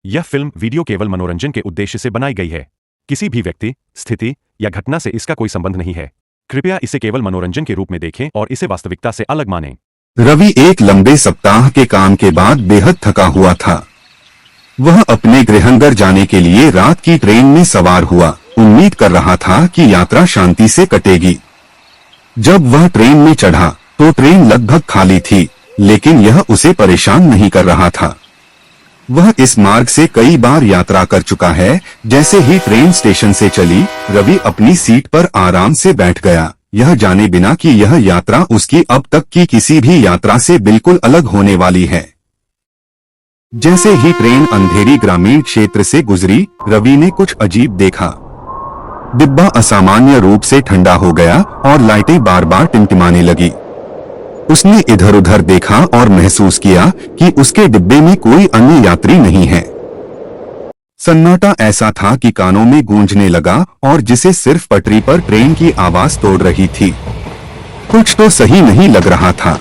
यह film video केवल मनोरंजन के उद्देश्य से बनाई गई है। किसी भी व्यक्ति, स्थिति या घटना से इसका कोई संबंध नहीं है। कृपया इसे केवल मनोरंजन के रूप में देखें और इसे वास्तविकता से अलग मानें। रवि एक लंबे सप्ताह के काम के बाद बेहद थका हुआ था। वह अपने गृहनगर जाने के लिए रात की ट्रेन में सवार हुआ। उम्मीद कर रहा था कि यात्रा शांति से कटेगी। जब वह ट्रेन में चढ़ा तो ट्रेन लगभग खाली थी, लेकिन यह उसे परेशान नहीं कर रहा था। वह इस मार्ग से कई बार यात्रा कर चुका है। जैसे ही ट्रेन स्टेशन से चली, रवि अपनी सीट पर आराम से बैठ गया, यह जाने बिना कि यह यात्रा उसकी अब तक की किसी भी यात्रा से बिल्कुल अलग होने वाली है। जैसे ही ट्रेन अंधेरी ग्रामीण क्षेत्र से गुजरी, रवि ने कुछ अजीब देखा। डिब्बा असामान्य रूप से ठंडा हो गया और लाइटें बार बार टिमटिमाने लगी। उसने इधर उधर देखा और महसूस किया कि उसके डिब्बे में कोई अन्य यात्री नहीं है। सन्नाटा ऐसा था कि कानों में गूंजने लगा और जिसे सिर्फ पटरी पर ट्रेन की आवाज तोड़ रही थी। कुछ तो सही नहीं लग रहा था।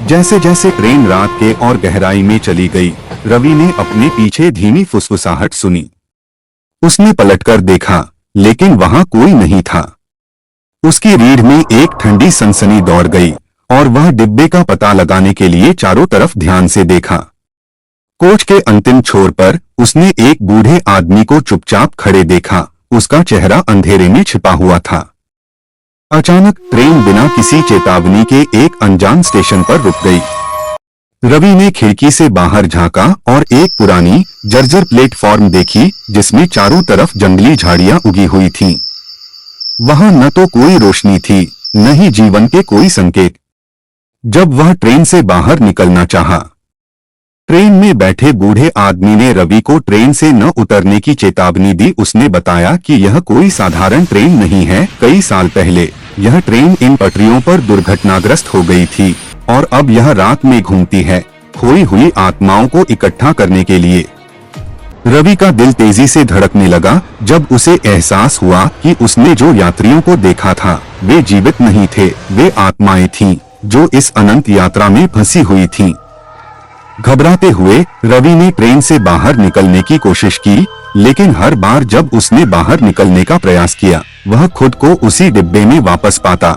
जैसे जैसे ट्रेन रात के और गहराई में चली गई, रवि ने अपने पीछे धीमी फुसफुसाहट सुनी। उसने पलटकर देखा, लेकिन वहां कोई नहीं था। उसकी रीढ़ में एक ठंडी सनसनी दौड़ गई और वह डिब्बे का पता लगाने के लिए चारों तरफ ध्यान से देखा। कोच के अंतिम छोर पर उसने एक बूढ़े आदमी को चुपचाप खड़े देखा। उसका चेहरा अंधेरे में छिपा हुआ था। अचानक ट्रेन बिना किसी चेतावनी के एक अनजान स्टेशन पर रुक गई। रवि ने खिड़की से बाहर झांका और एक पुरानी जर्जर प्लेटफॉर्म देखी, जिसमें चारों तरफ जंगली झाड़ियां उगी हुई थीं। वहां न तो कोई रोशनी थी, न ही जीवन के कोई संकेत। जब वह ट्रेन से बाहर निकलना चाहा, ट्रेन में बैठे बूढ़े आदमी ने रवि को ट्रेन से न उतरने की चेतावनी दी। उसने बताया कि यह कोई साधारण ट्रेन नहीं है। कई साल पहले यह ट्रेन इन पटरियों पर दुर्घटनाग्रस्त हो गई थी और अब यह रात में घूमती है, खोई हुई आत्माओं को इकट्ठा करने के लिए। रवि का दिल तेजी से धड़कने लगा जब उसे एहसास हुआ कि उसने जो यात्रियों को देखा था वे जीवित नहीं थे, वे आत्माएं थीं जो इस अनंत यात्रा में फंसी हुई थीं। घबराते हुए रवि ने ट्रेन से बाहर निकलने की कोशिश की, लेकिन हर बार जब उसने बाहर निकलने का प्रयास किया, वह खुद को उसी डिब्बे में वापस पाता।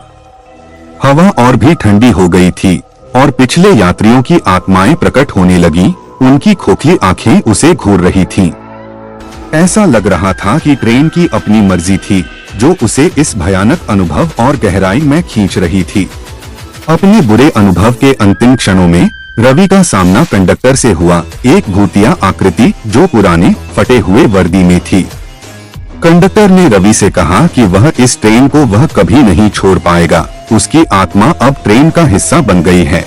हवा और भी ठंडी हो गई थी और पिछले यात्रियों की आत्माएं प्रकट होने लगी। उनकी खोखली आंखें उसे घूर रही थीं। ऐसा लग रहा था कि ट्रेन की अपनी मर्जी थी जो उसे इस भयानक अनुभव और गहराई में खींच रही थी। अपने बुरे अनुभव के अंतिम क्षणों में रवि का सामना कंडक्टर से हुआ, एक भूतिया आकृति जो पुराने फटे हुए वर्दी में थी। कंडक्टर ने रवि से कहा कि वह इस ट्रेन को वह कभी नहीं छोड़ पाएगा। उसकी आत्मा अब ट्रेन का हिस्सा बन गई है।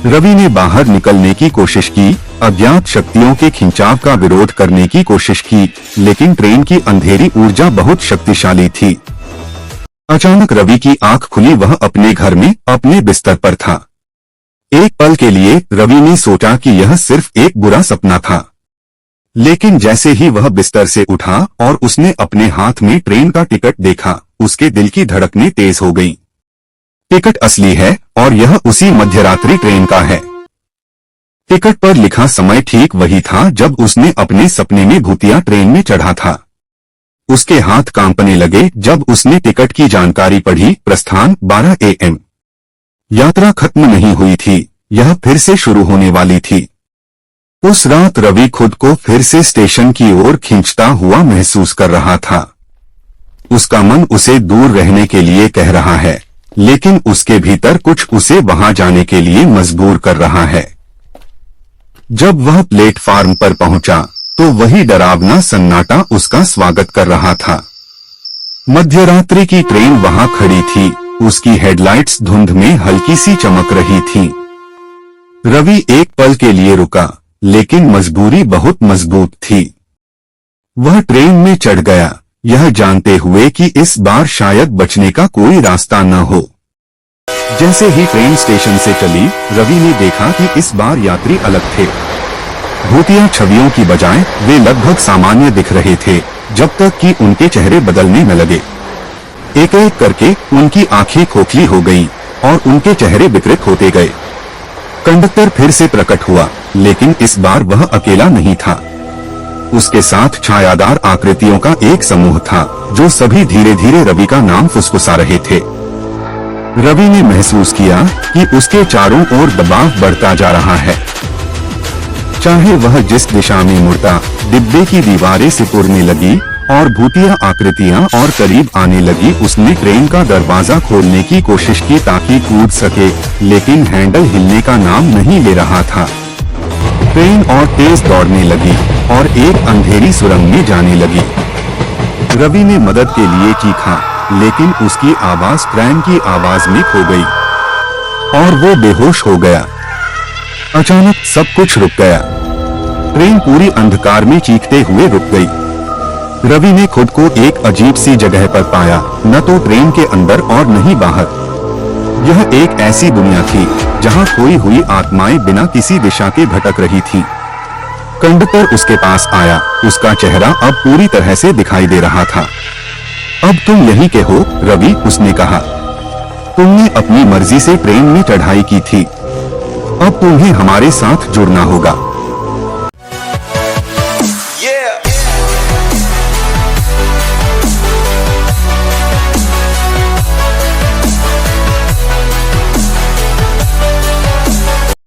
रवि ने बाहर निकलने की कोशिश की, अज्ञात शक्तियों के खिंचाव का विरोध करने की कोशिश की, लेकिन ट्रेन की अंधेरी ऊर्जा बहुत शक्तिशाली थी। अचानक रवि की आंख खुली। वह अपने घर में अपने बिस्तर पर था। एक पल के लिए रवि ने सोचा कि यह सिर्फ एक बुरा सपना था, लेकिन जैसे ही वह बिस्तर से उठा और उसने अपने हाथ में ट्रेन का टिकट देखा, उसके दिल की धड़कनें तेज हो गईं। टिकट असली है और यह उसी मध्यरात्रि ट्रेन का है। टिकट पर लिखा समय ठीक वही था जब उसने अपने सपने में भूतिया ट्रेन में चढ़ा था। उसके हाथ कांपने लगे जब उसने टिकट की जानकारी पढ़ी। प्रस्थान 12 AM। यात्रा खत्म नहीं हुई थी, यह फिर से शुरू होने वाली थी। उस रात रवि खुद को फिर से स्टेशन की ओर खींचता हुआ महसूस कर रहा था। उसका मन उसे दूर रहने के लिए कह रहा है, लेकिन उसके भीतर कुछ उसे वहां जाने के लिए मजबूर कर रहा है। जब वह प्लेटफार्म पर पहुंचा तो वही डरावना सन्नाटा उसका स्वागत कर रहा था। मध्यरात्रि की ट्रेन वहां खड़ी थी। उसकी हेडलाइट्स धुंध में हल्की सी चमक रही थीं। रवि एक पल के लिए रुका, लेकिन मजबूरी बहुत मजबूत थी। वह ट्रेन में चढ़ गया, यह जानते हुए कि इस बार शायद बचने का कोई रास्ता न हो। जैसे ही ट्रेन स्टेशन से चली, रवि ने देखा कि इस बार यात्री अलग थे। भूतिया छवियों की बजाय वे लगभग सामान्य दिख रहे थे, जब तक कि उनके चेहरे बदलने न लगे। एक एक करके उनकी आंखें खोखली हो गईं और उनके चेहरे विकृत होते गए। कंडक्टर फिर से प्रकट हुआ, लेकिन इस बार वह अकेला नहीं था। उसके साथ छायादार आकृतियों का एक समूह था, जो सभी धीरे धीरे रवि का नाम फुसफुसा रहे थे। रवि ने महसूस किया कि उसके चारों ओर दबाव बढ़ता जा रहा है। चाहे वह जिस दिशा में मुड़ता, डिब्बे की दीवारें सिकुड़ने लगी और भूतिया आकृतियां और करीब आने लगी। उसने क्रेन का दरवाजा खोलने की कोशिश की ताकि कूद सके, लेकिन हैंडल हिलने का नाम नहीं ले रहा था। क्रेन और तेज दौड़ने लगी और एक अंधेरी सुरंग में जाने लगी। रवि ने मदद के लिए चीखा, लेकिन उसकी आवाज क्रेन की आवाज में खो गई और वो बेहोश हो गया। अचानक सब कुछ रुक गया। ट्रेन पूरी अंधकार में चीखते हुए रुक गई। रवि ने खुद को एक अजीब सी जगह पर पाया, न तो ट्रेन के अंदर और न ही बाहर। यह एक ऐसी दुनिया थी जहां खोई हुई आत्माएं बिना किसी दिशा के भटक रही थीं। कंडक्टर उसके पास आया। उसका चेहरा अब पूरी तरह से दिखाई दे रहा था। अब तुम यहीं के हो, रवि, उसने कहा। तुमने अपनी मर्जी से ट्रेन में चढ़ाई की थी। अब तुम्हें हमारे साथ जुड़ना होगा।